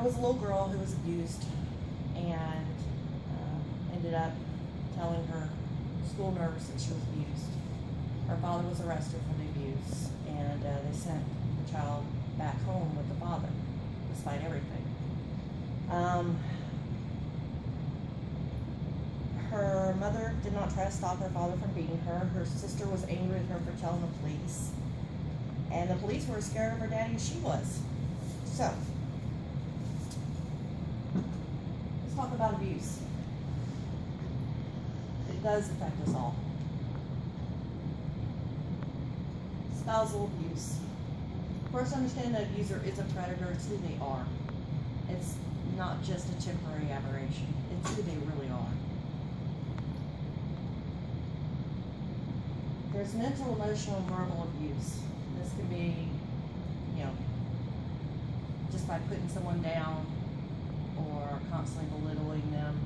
There was a little girl who was abused and ended up telling her school nurse that she was abused. Her father was arrested for the abuse, and they sent the child back home with the father, despite everything. Her mother did not try to stop her father from beating her. Her sister was angry with her for telling the police. And the police were as scared of her daddy as she was. So, let's talk about abuse. It does affect us all. Spousal abuse. First, understand that abuser is a predator. It's who they are. It's not just a temporary aberration. It's who they really are. There's mental, emotional, and verbal abuse. This can be, just by putting someone down or constantly belittling them.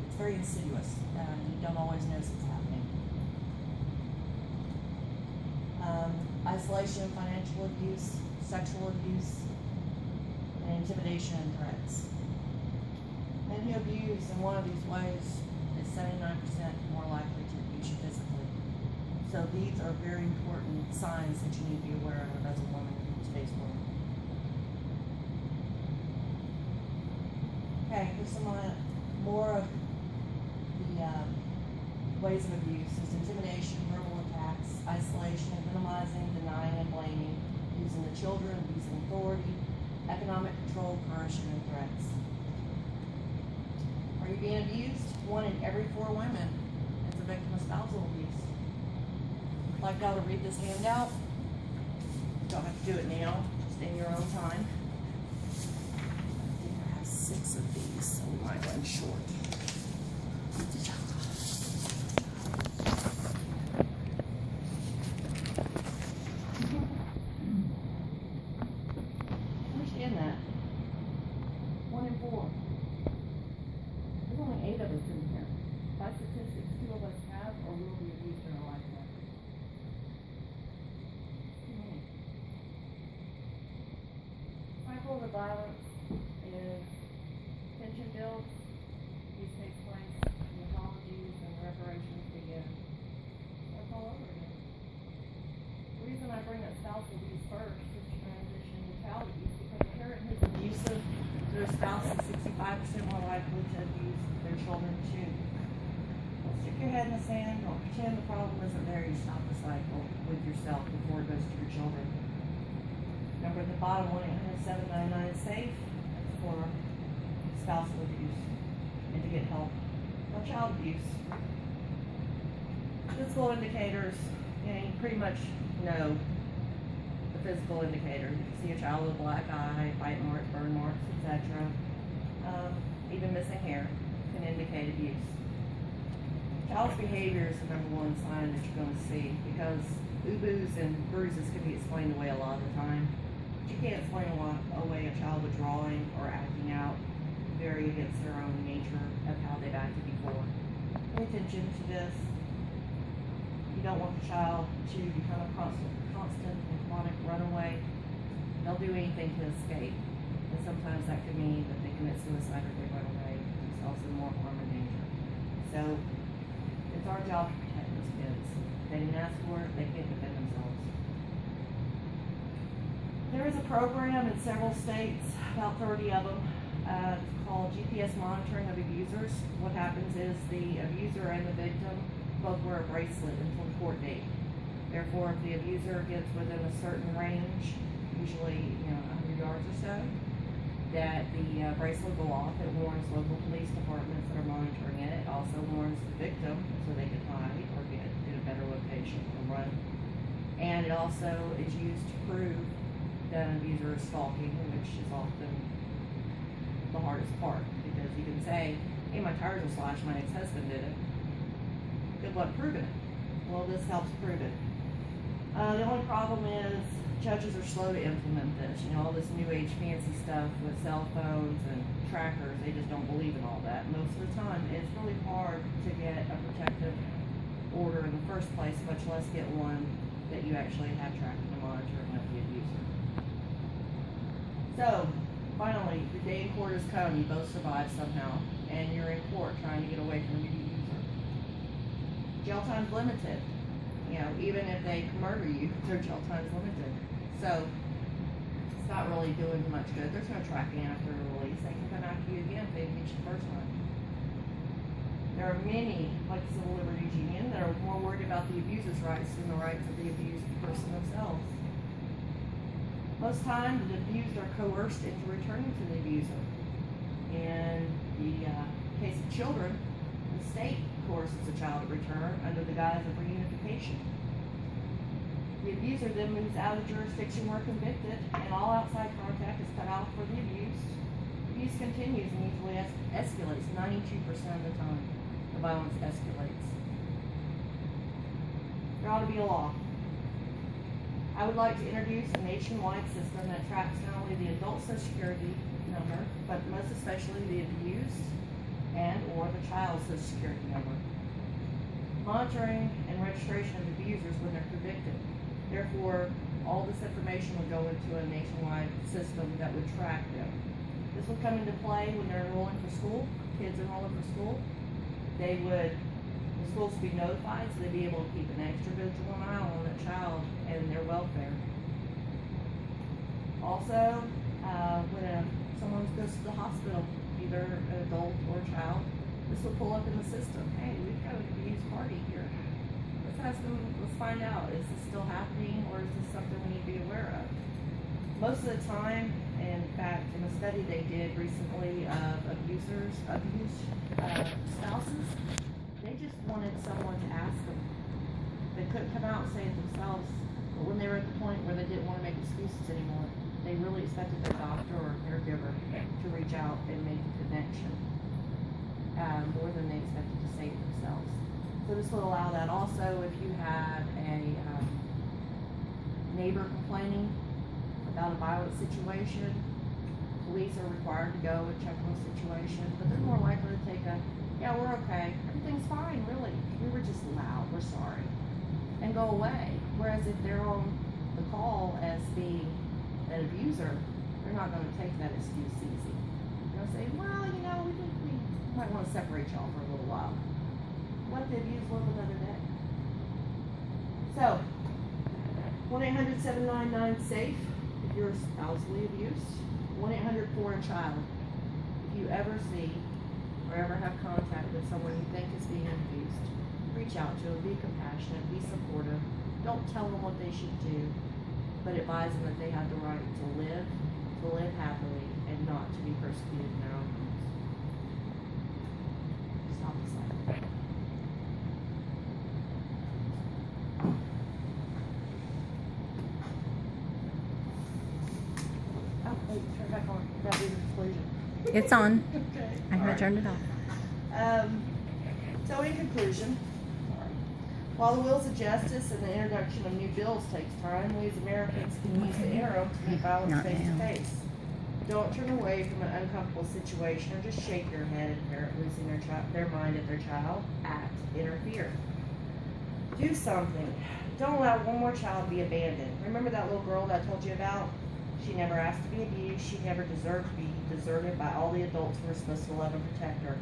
It's very insidious, and you don't always notice it's happening. Isolation, financial abuse, sexual abuse, and intimidation and threats. Men who abuse in one of these ways is 79% more likely to abuse you physically. So these are very important signs that you need to be aware of as a woman in today's world. Okay, here's some more of the ways of abuse. Is intimidation, verbal attacks, isolation, minimizing, denying, and blaming, using the children, abusing authority, economic control, coercion, and threats. Are you being abused? 1 in every 4 women is a victim of spousal abuse. I'd like y'all to read this handout. You don't have to do it now, just in your own time. I think I have 6 of these, so we might run short. Understand that. 1 in 4. There's only 8 of us in here. By statistics, 2 of us have or will be abused in our lifetime. Cycle of violence is pension bills. These takes place, the apologies and reparations begin. That's all over again. The reason I bring up spousal abuse first is to transition to child abuse, because a parent who's abusive to their spouse is 65% more likely to abuse their children too. Don't stick your head in the sand. Don't pretend the problem isn't there. You stop the cycle with yourself before it goes to your children. Number at the bottom, 1-800-799-SAFE. That's for spousal abuse and to get help. Now, child abuse. Physical indicators, you pretty much know the physical indicators. You can see a child with a black eye, bite marks, burn marks, etc. Even missing hair can indicate abuse. Child's behavior is the #1 sign that you're going to see, because boo-boos and bruises can be explained away a lot of the time. You can't explain away a child withdrawing or acting out very against their own nature of how they've acted before. Pay attention to this. You don't want the child to become a constant and chronic runaway. They'll do anything to escape. And sometimes that could mean that they commit suicide or they run away themselves in more harm and danger. So it's our job to protect those kids. They didn't ask for it, they can't defend themselves. There is a program in several states, about 30 of them, called GPS monitoring of abusers. What happens is the abuser and the victim both wear a bracelet until the court date. Therefore, if the abuser gets within a certain range, usually 100 yards or so, that the bracelet will go off. It warns local police departments that are monitoring it. It also warns the victim so they can hide or get in a better location or run. And it also is used to prove that an abuser is stalking, which is often the hardest part, because you can say, hey, my tires were slashed, my ex-husband did it. Good luck proving it. Well, this helps prove it. The only problem is judges are slow to implement this. All this new age fancy stuff with cell phones and trackers, they just don't believe in all that. Most of the time, it's really hard to get a protective order in the first place, much less get one that you actually have tracking and monitoring of the abuser. So, finally, the day in court has come, you both survived somehow, and you're in court trying to get away from your abuser. Jail time's limited. You know, even if they murder you, their jail time's limited. So, it's not really doing much good. There's no tracking after a release. They can come after you again if they didn't get you the first time. There are many, like the Civil Liberties Union, that are more worried about the abuser's rights than the rights of the abused person themselves. Most times, the abused are coerced into returning to the abuser. In the case of children, the state coerces a child to return under the guise of reunification. The abuser then moves out of the jurisdiction where convicted, and all outside contact is cut off for the abused. Abuse continues and usually escalates 92% of the time. The violence escalates. There ought to be a law. I would like to introduce a nationwide system that tracks not only the adult Social Security number, but most especially the abused and or the child's Social Security number. Monitoring and registration of abusers when they're convicted. Therefore, all this information would go into a nationwide system that would track them. This would come into play when they're enrolling for school, kids enrolling for school. The schools would be notified, so they'd be able to keep an extra vigilant eye on that child and their welfare. Also, when someone goes to the hospital, either an adult or a child, this will pull up in the system. Hey, we've got an abused party here. Let's find out, is this still happening, or is this something we need to be aware of? Most of the time, in fact, in a study they did recently of abused spouses, they just wanted someone to ask them. They couldn't come out and say it themselves, but when they were at the point where they didn't want to make excuses anymore, they really expected their doctor or caregiver to reach out and make a connection, more than they expected to say it themselves. So this will allow that. Also, if you had a neighbor complaining about a violent situation, police are required to go and check on the situation, but they're more likely to take a, yeah, we're okay, everything's fine, really, we were just loud, we're sorry, and go away. Whereas if they're on the call as being an abuser, they're not going to take that excuse easy. They'll say, well, you know, we might want to separate y'all for a little while. Let the abuse live another day. So, 1-800-799-SAFE if you're spousally abused. 1-800-4-CHILD if you ever see or ever have contact with someone you think is being abused. Reach out to them, be compassionate, be supportive. Don't tell them what they should do, but advise them that they have the right to live happily, and not to be persecuted in their own homes. Stop the slide. Oh, wait, turn it back on. That'll be the conclusion. It's on. Okay. I haven't turned it off. So in conclusion, while the wheels of justice and the introduction of new bills takes time, we as Americans can use the interim to meet violence Not face to now. face. Don't turn away from an uncomfortable situation or just shake your head at a parent losing their mind at their child. Act. Interfere. Do something. Don't allow one more child to be abandoned. Remember that little girl that I told you about? She never asked to be abused. She never deserved to be deserted by all the adults who were supposed to love and protect her.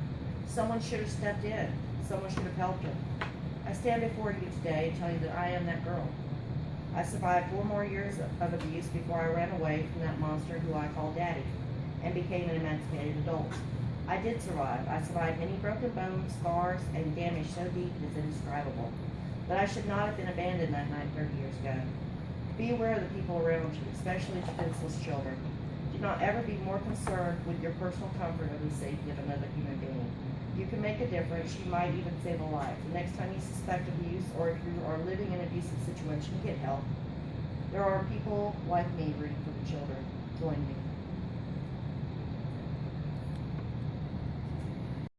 Someone should have stepped in. Someone should have helped her. I stand before you today telling you that I am that girl. I survived 4 more years of abuse before I ran away from that monster who I call Daddy and became an emancipated adult. I did survive. I survived many broken bones, scars, and damage so deep it is indescribable. But I should not have been abandoned that night 30 years ago. Be aware of the people around you, especially defenseless children. Do not ever be more concerned with your personal comfort or the safety of another human being. You can make a difference. You might even save a life. The next time you suspect abuse, or if you are living in an abusive situation, get help. There are people like me rooting for the children. Join me.